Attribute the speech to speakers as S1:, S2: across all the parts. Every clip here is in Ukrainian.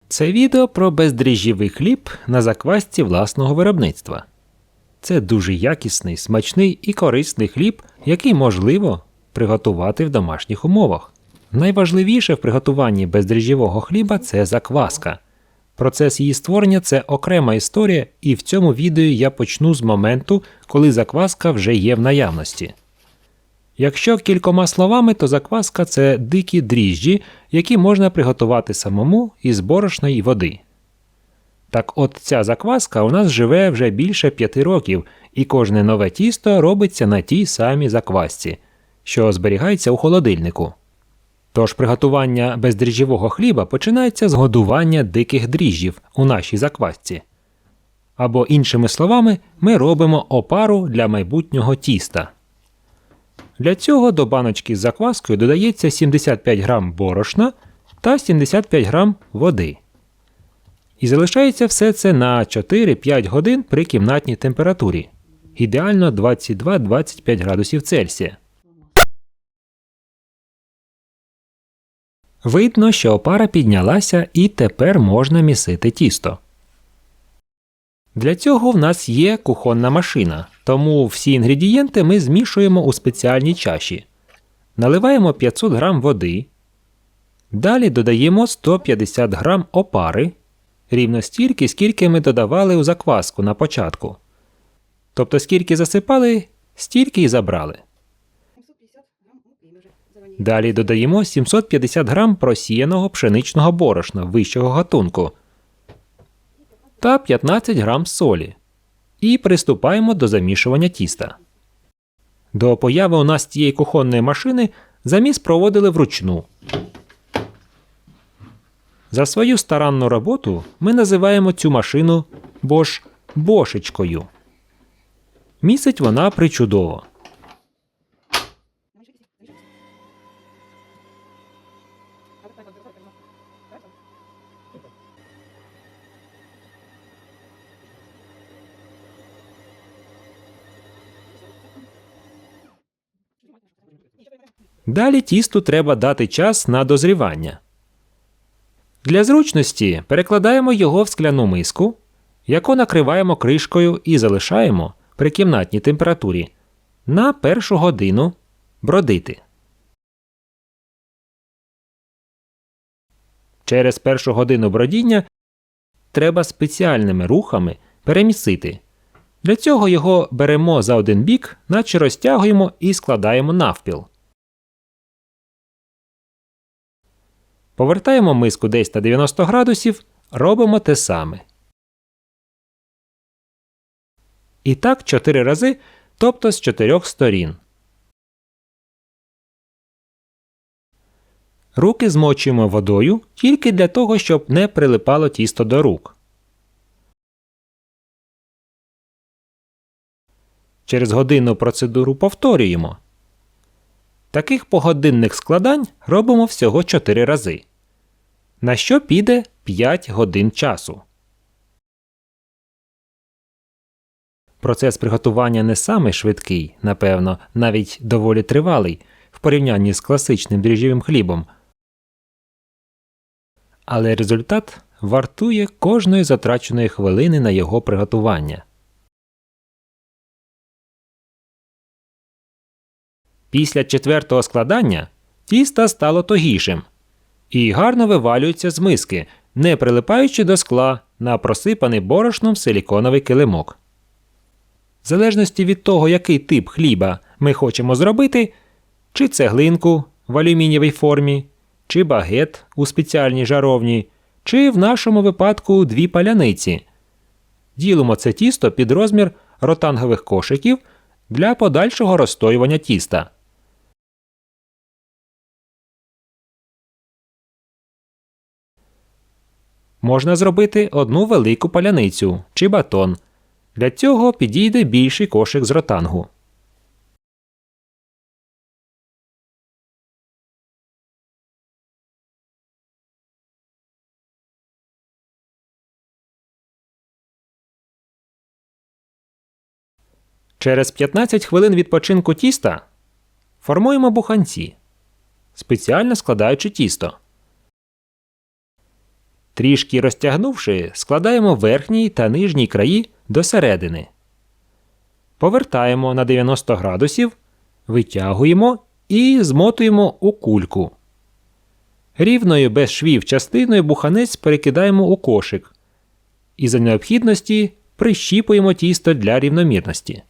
S1: Це відео про бездріжджєвий хліб на заквасці власного виробництва. Це дуже якісний, смачний і корисний хліб, який можливо приготувати в домашніх умовах. Найважливіше в приготуванні бездріжджєвого хліба – це закваска. Процес її створення – це окрема історія, і в цьому відео я почну з моменту, коли закваска вже є в наявності. Якщо кількома словами, то закваска – це дикі дріжджі, які можна приготувати самому із борошна і води. Так от ця закваска у нас живе вже більше 5 років, і кожне нове тісто робиться на тій самій заквасці, що зберігається у холодильнику. Тож приготування бездріжджєвого хліба починається з годування диких дріжджів у нашій заквасці. Або іншими словами, ми робимо опару для майбутнього тіста. Для цього до баночки з закваскою додається 75 г борошна та 75 г води. І залишається все це на 4-5 годин при кімнатній температурі. Ідеально 22-25 градусів Цельсія. Видно, що опара піднялася і тепер можна місити тісто. Для цього в нас є кухонна машина, тому всі інгредієнти ми змішуємо у спеціальній чаші. Наливаємо 500 г води. Далі додаємо 150 г опари, рівно стільки, скільки ми додавали у закваску на початку. Тобто скільки засипали, стільки і забрали. Далі додаємо 750 г просіяного пшеничного борошна вищого гатунку та 15 г солі. І приступаємо до замішування тіста. До появи у нас цієї кухонної машини заміс проводили вручну. За свою старанну роботу ми називаємо цю машину бошечкою. Місить вона причудово. Далі тісту треба дати час на дозрівання. Для зручності перекладаємо його в скляну миску, яку накриваємо кришкою і залишаємо при кімнатній температурі на 1 годину бродити. Через 1 годину бродіння треба спеціальними рухами перемісити. Для цього його беремо за один бік, наче розтягуємо і складаємо навпіл. Повертаємо миску десь на 90 градусів, робимо те саме. І так 4 рази, тобто з 4 сторін. Руки змочуємо водою тільки для того, щоб не прилипало тісто до рук. Через годинну процедуру повторюємо. Таких погодинних складань робимо всього 4 рази. На що піде 5 годин часу. Процес приготування не самий швидкий, напевно, навіть доволі тривалий в порівнянні з класичним дріжджєвим хлібом. Але результат вартує кожної затраченої хвилини на його приготування. Після 4-го складання тісто стало тугішим і гарно вивалюється з миски, не прилипаючи до скла на просипаний борошном силіконовий килимок. В залежності від того, який тип хліба ми хочемо зробити, чи цеглинку в алюмінієвій формі, чи багет у спеціальній жаровні, чи в нашому випадку 2 паляниці. Ділимо це тісто під розмір ротангових кошиків для подальшого розстоювання тіста. Можна зробити одну велику паляницю чи батон. Для цього підійде більший кошик з ротангу. Через 15 хвилин відпочинку тіста формуємо буханці, спеціально складаючи тісто. Трішки розтягнувши, складаємо верхній та нижній краї до середини. Повертаємо на 90 градусів, витягуємо і змотуємо у кульку. Рівною без швів частиною буханець перекидаємо у кошик. І за необхідності прищіпуємо тісто для рівномірності.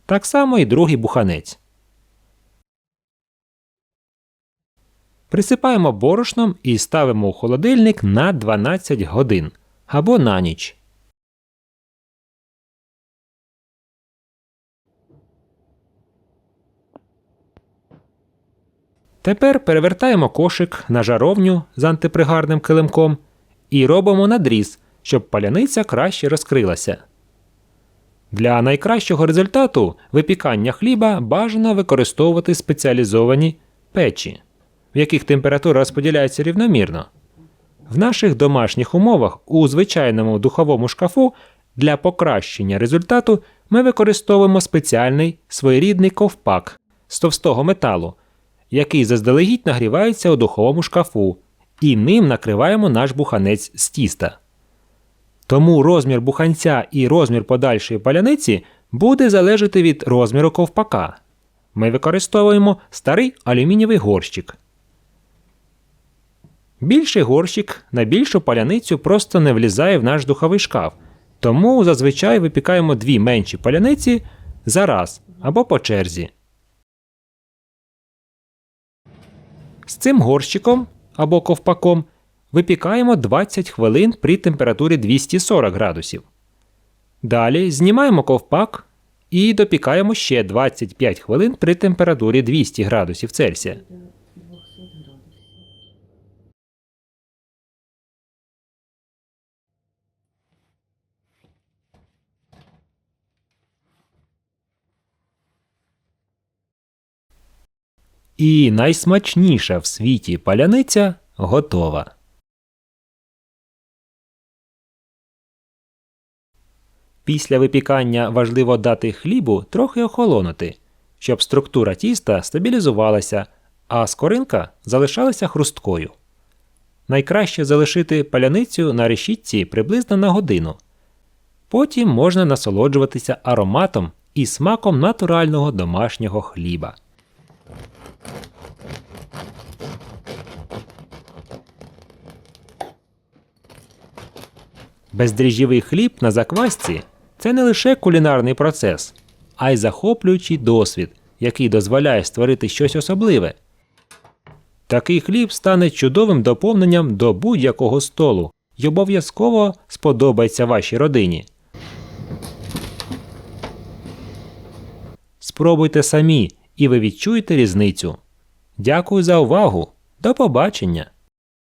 S1: Так само і другий буханець. Присипаємо борошном і ставимо у холодильник на 12 годин або на ніч. Тепер перевертаємо кошик на жаровню з антипригарним килимком і робимо надріз, щоб паляниця краще розкрилася. Для найкращого результату випікання хліба бажано використовувати спеціалізовані печі, в яких температура розподіляється рівномірно. В наших домашніх умовах у звичайному духовому шкафу для покращення результату ми використовуємо спеціальний своєрідний ковпак з товстого металу, який заздалегідь нагрівається у духовому шкафу, і ним накриваємо наш буханець з тіста. Тому розмір буханця і розмір подальшої паляниці буде залежати від розміру ковпака. Ми використовуємо старий алюмінієвий горщик. Більший горщик на більшу паляницю просто не влізає в наш духовий шкаф, тому зазвичай випікаємо дві менші паляниці за раз або по черзі. З цим горщиком або ковпаком випікаємо 20 хвилин при температурі 240 градусів. Далі знімаємо ковпак і допікаємо ще 25 хвилин при температурі 200 градусів Цельсія. І найсмачніша в світі паляниця готова. Після випікання важливо дати хлібу трохи охолонути, щоб структура тіста стабілізувалася, а скоринка залишалася хрусткою. Найкраще залишити паляницю на решітці приблизно на годину. Потім можна насолоджуватися ароматом і смаком натурального домашнього хліба. Бездріжджовий хліб на заквасці – це не лише кулінарний процес, а й захоплюючий досвід, який дозволяє створити щось особливе. Такий хліб стане чудовим доповненням до будь-якого столу й обов'язково сподобається вашій родині. Спробуйте самі, і ви відчуєте різницю. Дякую за увагу. До побачення!